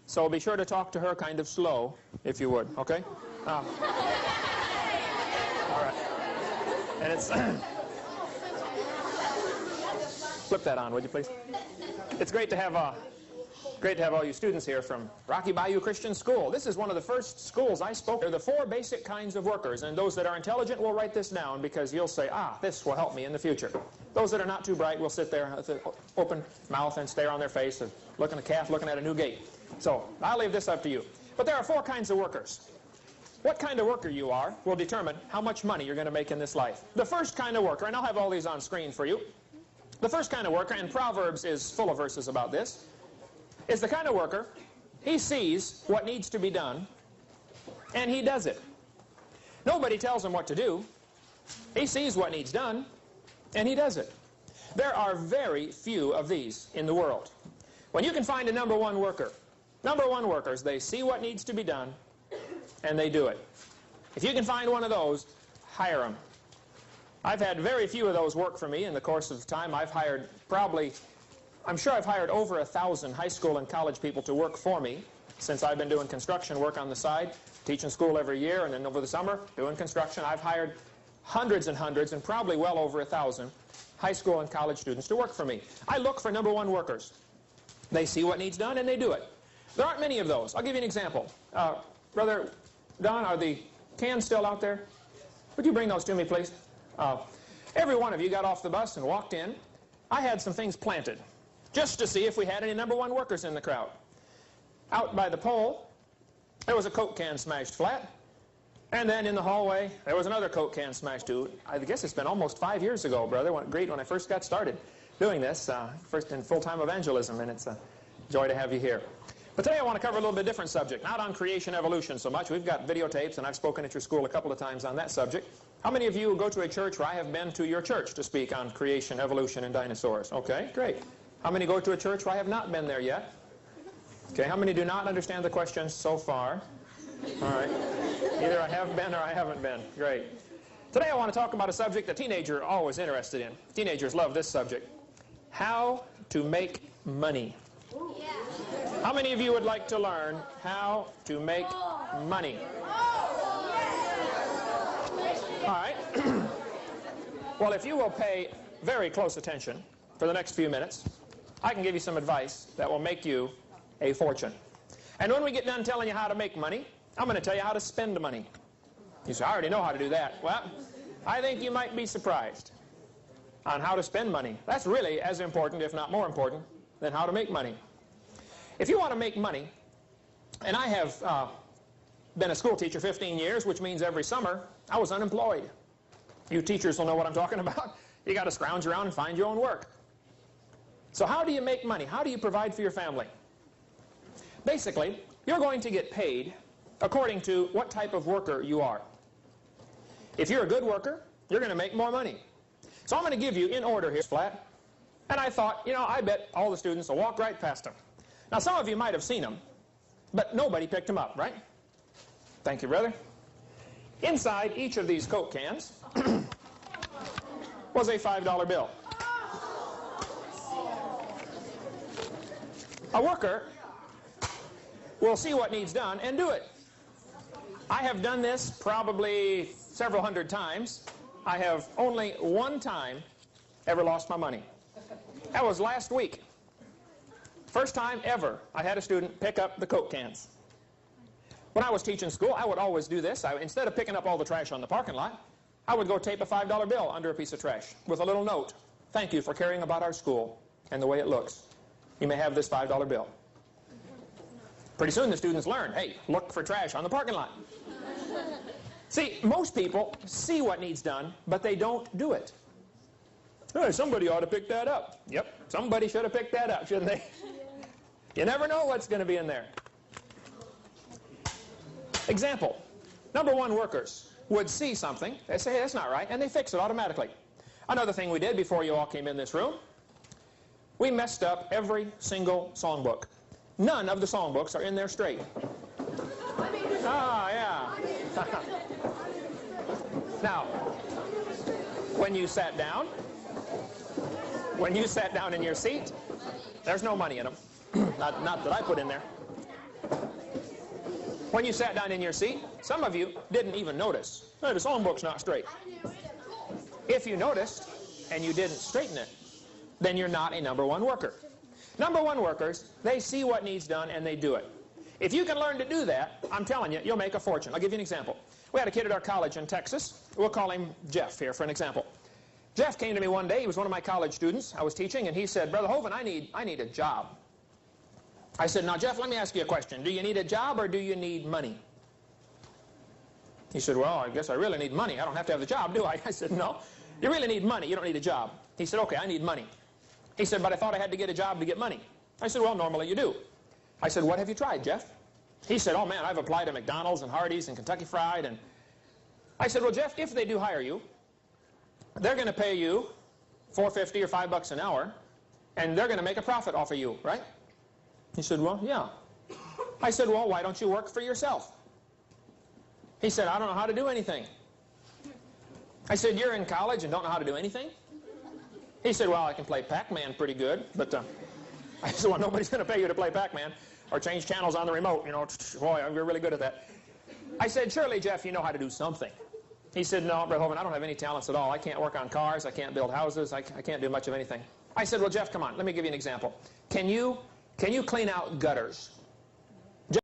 So be sure to talk to her kind of slow, if you would, okay? All right. And it's... Flip that on, would you please? It's great to have all you students here from Rocky Bayou Christian School. This is one of the first schools I spoke. They're the 4 basic kinds of workers, and those that are intelligent will write this down because you'll say, this will help me in the future. Those that are not too bright will sit there with an open mouth and stare on their face and looking at a calf looking at a new gate. So I'll leave this up to you. But there are 4 kinds of workers. What kind of worker you are will determine how much money you're going to make in this life. The first kind of worker, and I'll have all these on screen for you. The first kind of worker, and Proverbs is full of verses about this, is the kind of worker, he sees what needs to be done, and he does it. Nobody tells him what to do. He sees what needs done, and he does it. There are very few of these in the world. When you can find a number one worker, number one workers, they see what needs to be done, and they do it. If you can find one of those, hire them. I've had very few of those work for me in the course of time. I've hired I'm sure I've hired over 1,000 high school and college people to work for me since I've been doing construction work on the side, teaching school every year, and then over the summer doing construction. I've hired hundreds and hundreds, and probably well over 1,000 high school and college students to work for me. I look for number one workers. They see what needs done, and they do it. There aren't many of those. I'll give you an example. Brother Don, are the cans still out there? Would you bring those to me, please? Every one of you got off the bus and walked in. I had some things planted just to see if we had any number one workers in the crowd. Out by the pole, there was a Coke can smashed flat. And then in the hallway, there was another Coke can smashed too. I guess it's been almost 5 years ago, brother. Great when I first got started doing this, first in full-time evangelism, and it's a joy to have you here. But today I want to cover a little bit different subject, not on creation evolution so much. We've got videotapes, and I've spoken at your school a couple of times on that subject. How many of you go to a church where I have been to your church to speak on creation, evolution, and dinosaurs? Okay, great. How many go to a church where I have not been there yet? Okay, how many do not understand the question so far? All right. Either I have been or I haven't been. Great. Today I want to talk about a subject that teenagers are always interested in. Teenagers love this subject. How to make money. How many of you would like to learn how to make money? All right. Well, if you will pay very close attention for the next few minutes, I can give you some advice that will make you a fortune. And when we get done telling you how to make money, I'm going to tell you how to spend money. You say, I already know how to do that. Well, I think you might be surprised on how to spend money. That's really as important, if not more important, than how to make money. If you want to make money, and I have been a school teacher 15 years, which means every summer I was unemployed. You teachers will know what I'm talking about. You got to scrounge around and find your own work. So how do you make money? How do you provide for your family? Basically, you're going to get paid according to what type of worker you are. If you're a good worker, you're going to make more money. So I'm going to give you in order here, flat. And I thought, you know, I bet all the students will walk right past them. Now, some of you might have seen them, but nobody picked them up, right? Thank you, brother. Inside each of these Coke cans was a $5 bill. A worker will see what needs done and do it. I have done this probably several hundred times. I have only one time ever lost my money. That was last week. First time ever I had a student pick up the Coke cans. When I was teaching school, I would always do this. Instead of picking up all the trash on the parking lot, I would go tape a $5 bill under a piece of trash with a little note. Thank you for caring about our school and the way it looks. You may have this $5 bill. Pretty soon the students learn, hey, look for trash on the parking lot. See, most people see what needs done, but they don't do it. Hey, somebody ought to pick that up. Yep, somebody should have picked that up, shouldn't they? You never know what's going to be in there. Example, number one workers would see something, they say, hey, that's not right, and they fix it automatically. Another thing we did before you all came in this room, we messed up every single songbook. None of the songbooks are in there straight. Ah, yeah. Now, when you sat down in your seat, there's no money in them. Not that I put in there. When you sat down in your seat, some of you didn't even notice. Hey, the songbook's not straight. If you noticed and you didn't straighten it, then you're not a number one worker. Number one workers, they see what needs done and they do it. If you can learn to do that, I'm telling you, you'll make a fortune. I'll give you an example. We had a kid at our college in Texas. We'll call him Jeff here for an example. Jeff came to me one day. He was one of my college students. I was teaching, and he said, Brother Hovind, I need a job. I said, now, Jeff, let me ask you a question. Do you need a job or do you need money? He said, well, I guess I really need money. I don't have to have the job, do I? I said, no. You really need money. You don't need a job. He said, okay, I need money. He said, but I thought I had to get a job to get money. I said, well, normally you do. I said, what have you tried, Jeff? He said, oh, man, I've applied to McDonald's and Hardee's and Kentucky Fried. And I said, well, Jeff, if they do hire you, they're going to pay you $4.50 or $5 an hour, and they're going to make a profit off of you, right? He said, well, yeah. I said, well, why don't you work for yourself? He said, I don't know how to do anything. I said, you're in college and don't know how to do anything? He said, well, I can play Pac-Man pretty good, but I said, well, nobody's going to pay you to play Pac-Man or change channels on the remote. You know, boy, you're really good at that. I said, surely, Jeff, you know how to do something. He said, no, Brother Hovind, I don't have any talents at all. I can't work on cars. I can't build houses. I can't do much of anything. I said, well, Jeff, come on. Let me give you an example. Can you clean out gutters?